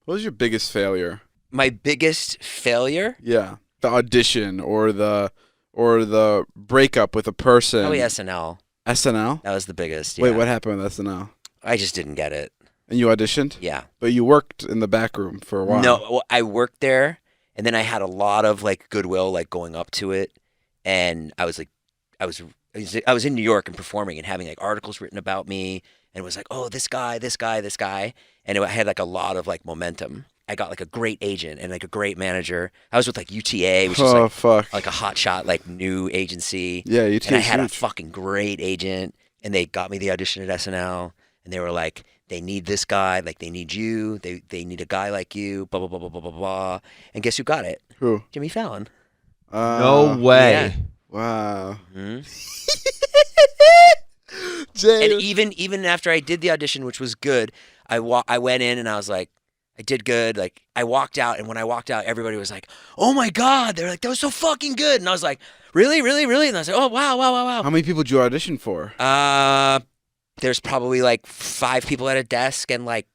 What was your biggest failure? My biggest failure? Yeah, the audition or the breakup with a person. Probably SNL. SNL? That was the biggest. Yeah. Wait, what happened with SNL? I just didn't get it. And you auditioned? Yeah. But you worked in the back room for a while. No, well, I worked there, and then I had a lot of like goodwill, like going up to it, and I was in New York and performing and having like articles written about me, and it was like, oh, this guy, and I had like a lot of like momentum. I got like a great agent and like a great manager. I was with like UTA, which is like a hotshot like new agency. Yeah, UTA. And I had a fucking great agent, and they got me the audition at SNL, and they were like, they need this guy, like they need you, they need a guy like you, blah blah blah blah blah blah blah. And guess who got it? Who? Jimmy Fallon. No way. Yeah. Wow. Mm-hmm. Jay. And even after I did the audition, which was good, I went in and I was like, I did good. Like I walked out, and when I walked out, everybody was like, "Oh my god!" They're like, "That was so fucking good." And I was like, "Really, really, really?" And I was like, "Oh wow, wow, wow, wow." How many people did you audition for? There's probably like 5 people at a desk and like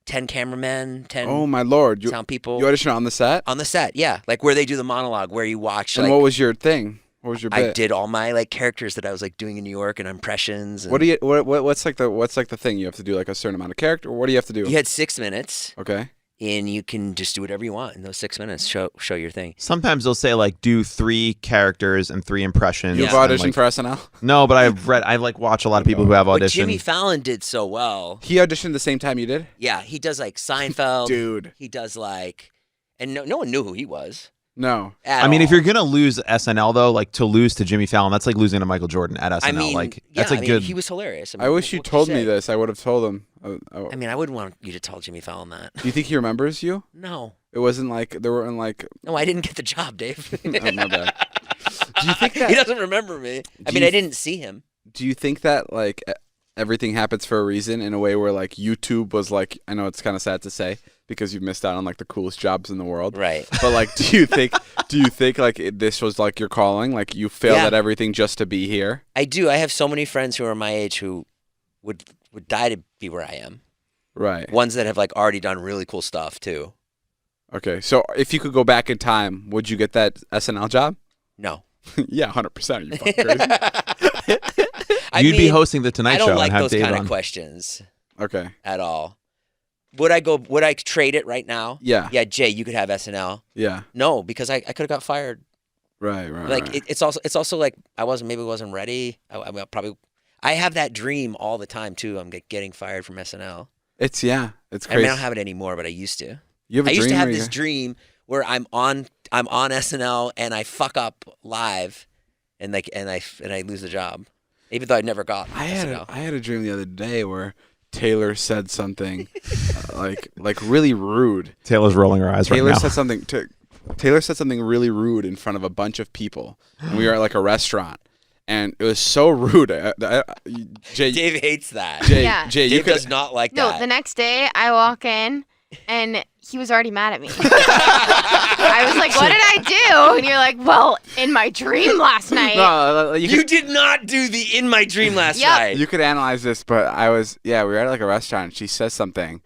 10 cameramen, 10 Oh my lord! sound people. You auditioned on the set? On the set, yeah, like where they do the monologue, where you watch. And like, what was your thing? What was your bit? I did all my like characters that I was like doing in New York and impressions. And What do you? What's like the thing you have to do? Like a certain amount of character? Or what do you have to do? You had 6 minutes. Okay. And you can just do whatever you want in those 6 minutes. Show your thing. Sometimes they'll say like do 3 characters and 3 impressions. You've and, auditioned like, for SNL? No, but I like watch a lot of people who have But auditioned. Jimmy Fallon did so well. He auditioned the same time you did? Yeah, he does like Seinfeld. Dude. He does like, and no one knew who he was. No. At I mean, all. if you're gonna lose SNL though, like to lose to Jimmy Fallon, that's like losing to Michael Jordan at SNL. I mean, like yeah, that's a good. He was hilarious. I wish you what can told me say? this. I would have told him. I mean, I wouldn't want you to tell Jimmy Fallon that. Do you think he remembers you? No. It wasn't like there weren't like. No, I didn't get the job, Dave. Oh, my bad. Do you think that he doesn't remember me? I mean, I didn't see him. Do you think that like everything happens for a reason in a way where like YouTube was like, I know it's kind of sad to say because you've missed out on like the coolest jobs in the world, Right? But like, do you think like this was like your calling? Like you failed at everything just to be here? I do. I have so many friends who are my age who would die to be where I am. Right. Ones that have like already done really cool stuff too. Okay, so if you could go back in time, would you get that SNL job? No. Yeah, 100%. You fucking crazy. You'd be hosting the Tonight Show I don't like and have those Dave kind on. of questions Okay. at all. Would I trade it right now? Yeah. Yeah, Jay, you could have SNL. Yeah. No, because I could have got fired. Right. Like right. it's also like I wasn't ready. I have that dream all the time too. I'm getting fired from SNL. It's crazy. I mean, I don't have it anymore, but I used to. You have a I used to dream have where this dream where I'm on SNL and I fuck up live, and I lose the job, even though I never got SNL. I had a dream the other day where Taylor said something like really rude. Taylor's rolling her eyes Taylor right now. Taylor said something really rude in front of a bunch of people, and we were at like a restaurant, and it was so rude. Jay, Dave hates that. Yeah. Jay, Dave does not like No, that. the next day I walk in and he was already mad at me. I was like, what did I do? And you're like, well, in my dream last night. No, You did not do the In My Dream last Yep. night. You could analyze this, but we were at like a restaurant, and she says something,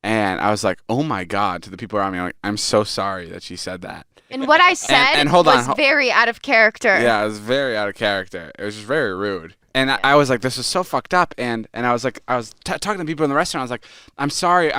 and I was like, oh my God, to the people around me, I'm like, I'm so sorry that she said that. And what I said And hold was on. very out of character. Yeah, it was very out of character. It was just very rude. And I was like, this is so fucked up. And I was like, talking to people in the restaurant. I was like, I'm sorry.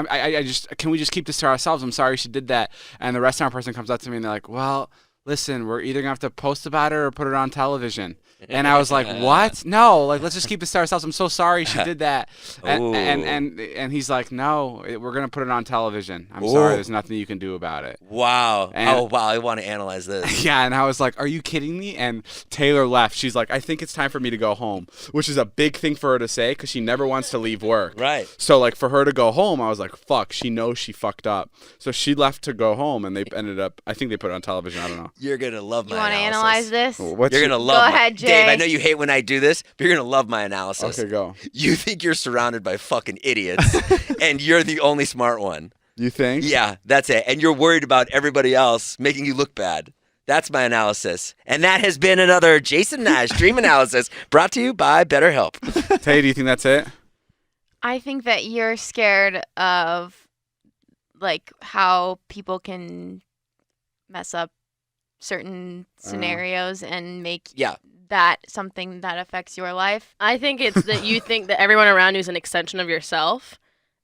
Can we just keep this to ourselves? I'm sorry she did that. And the restaurant person comes up to me and they're like, well, listen, we're either going to have to post about it or put it on television. And I was like, what? No, like, let's just keep this to ourselves. I'm so sorry she did that. And he's like, no, we're going to put it on television. I'm sorry. There's nothing you can do about it. Wow. And- I want to analyze this. Yeah, and I was like, are you kidding me? And Taylor left. She's like, I think it's time for me to go home, which is a big thing for her to say because she never wants to leave work. Right. So, like, for her to go home, I was like, fuck, she knows she fucked up. So she left to go home, and they ended up, I think they put it on television. I don't know. You're going to love my You want to analysis. analyze this? What's You're your- going to love Go ahead, Jay. Dave, I know you hate when I do this, but you're going to love my analysis. Okay, go. You think you're surrounded by fucking idiots, and you're the only smart one. You think? Yeah, that's it. And you're worried about everybody else making you look bad. That's my analysis. And that has been another Jason Nash Dream Analysis brought to you by BetterHelp. Tay, do you think that's it? I think that you're scared of like how people can mess up certain scenarios and make Yeah. that something that affects your life. I think it's that you think that everyone around you is an extension of yourself,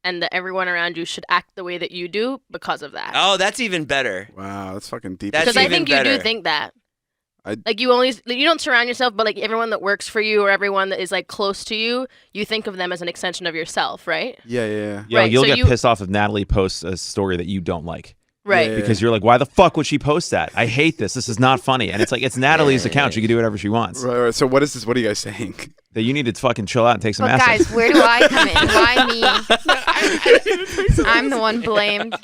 and that everyone around you should act the way that you do because of that. Oh, that's even better. Wow, that's fucking deep. That's Because I even think you better. do think that. I- Like you don't surround yourself, but like everyone that works for you or everyone that is like close to you, you think of them as an extension of yourself, right? Yeah. Yeah, Right, you'll so get you- pissed off if Natalie posts a story that you don't like. Right. Yeah. Because you're like, why the fuck would she post that? I hate this. This is not funny. And it's like, it's Natalie's account. She can do whatever she wants. Right. So what is this? What are you guys saying? That you need to fucking chill out and take some But acid. guys, where do I come in? Why me? I'm the one blamed.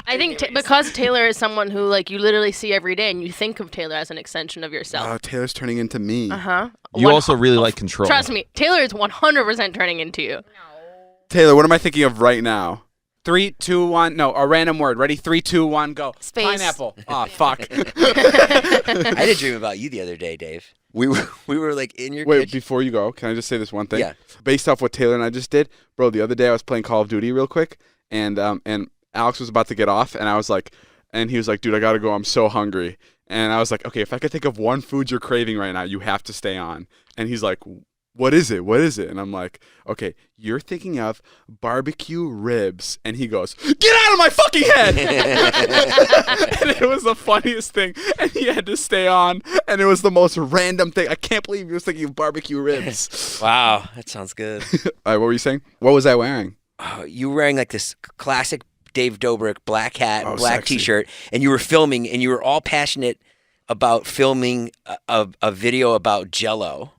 I think because Taylor is someone who like you literally see every day, and you think of Taylor as an extension of yourself. Oh, Taylor's turning into me. You also really like control. Trust me, Taylor is 100% turning into you. Taylor, what am I thinking of right now? 3, 2, 1. No, a random word. Ready? 3, 2, 1, go. Space. Pineapple. Oh, fuck. I had a dream about you the other day, Dave. We were like in your Wait, kitchen. before you go, can I just say this one thing? Yeah. Based off what Taylor and I just did, bro. The other day I was playing Call of Duty real quick, and Alex was about to get off, and I was like, and he was like, dude, I gotta go. I'm so hungry. And I was like, okay, if I could think of one food you're craving right now, you have to stay on. And he's like, what is it? What is it? And I'm like, okay, you're thinking of barbecue ribs. And he goes, get out of my fucking head. And it was the funniest thing. And he had to stay on. And it was the most random thing. I can't believe he was thinking of barbecue ribs. Wow, that sounds good. All right, what were you saying? What was I wearing? Oh, you were wearing like this classic Dave Dobrik black hat, Oh, black sexy. T-shirt, and you were filming, and you were all passionate about filming a video about Jell-O.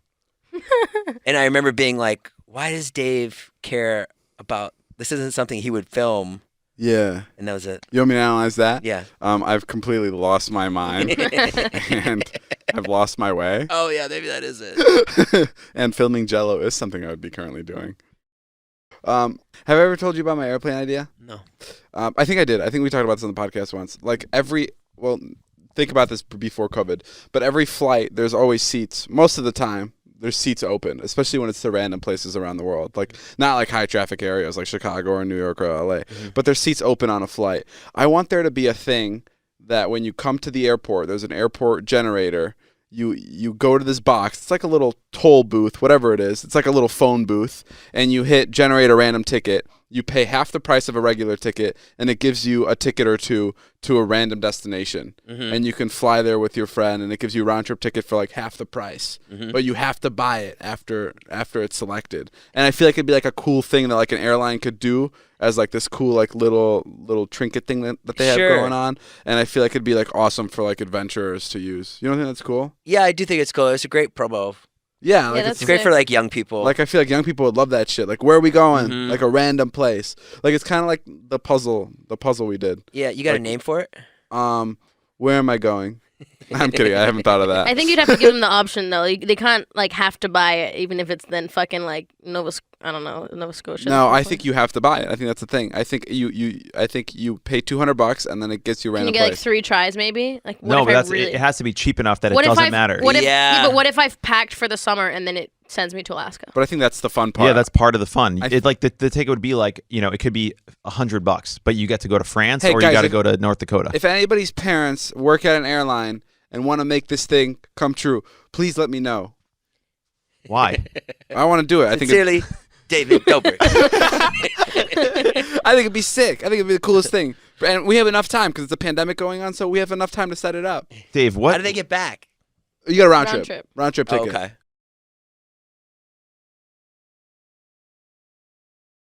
And I remember being like, why does Dave care about this? Isn't something he would film. Yeah. And that was it. You want me to analyze that? Yeah. I've completely lost my mind. And I've lost my way. Oh yeah, maybe that is it. And filming Jell-O is something I would be currently doing. Have I ever told you about my airplane idea? No. I think I did. I think we talked about this on the podcast once. Like think about this before COVID, but every flight, there's always seats. Most of the time, there's seats open, especially when it's to random places around the world. Like, not like high traffic areas like Chicago or New York or LA, but there's seats open on a flight. I want there to be a thing that when you come to the airport, there's an airport generator. You go to this box. It's like a little toll booth, whatever it is. It's like a little phone booth, and you hit generate a random ticket. You pay half the price of a regular ticket, and it gives you a ticket or two to a random destination. And you can fly there with your friend, and it gives you a round-trip ticket for like half the price. But you have to buy it after it's selected. And I feel like it'd be like a cool thing that like an airline could do as like this cool like little trinket thing that they have Sure. going on. And I feel like it'd be like awesome for like adventurers to use. You don't think that's cool? Yeah, I do think it's cool. It's a great promo. Yeah, like that's It's great sick. for like young people. like I feel like young people would love that shit. Like, where are we going? Like a random place. Like it's kind of like the puzzle we did. yeah, you got like- a name for it? Where am I going? I'm kidding. I haven't thought of that. I think you'd have to give them the option though. They can't like have to buy it, even if it's then fucking like Nova Scotia. No, I think you have to buy it. I think that's the thing. I think you pay $200 and then it gets you a Can random you get like place. 3 tries maybe? Like what No, if but I that's really... it has to be cheap enough that it What if doesn't I've- matter. What if, Yeah. but what if I've packed for the summer and then it sends me to Alaska? But I think that's the fun part. Yeah, that's part of the fun. I- It like the ticket would be like, it could be $100, but you get to go to France Hey, or guys, you got to if- go to North Dakota. If anybody's parents work at an airline and want to make this thing come true, please let me know. Why? I want to do it. I think Sincerely, David Dobrik. I think it'd be sick. I think it'd be the coolest thing. And we have enough time because it's a pandemic going on, so we have enough time to set it up. Dave, How what? do they get back? You got a round Round trip. trip. Round trip Oh, ticket. okay.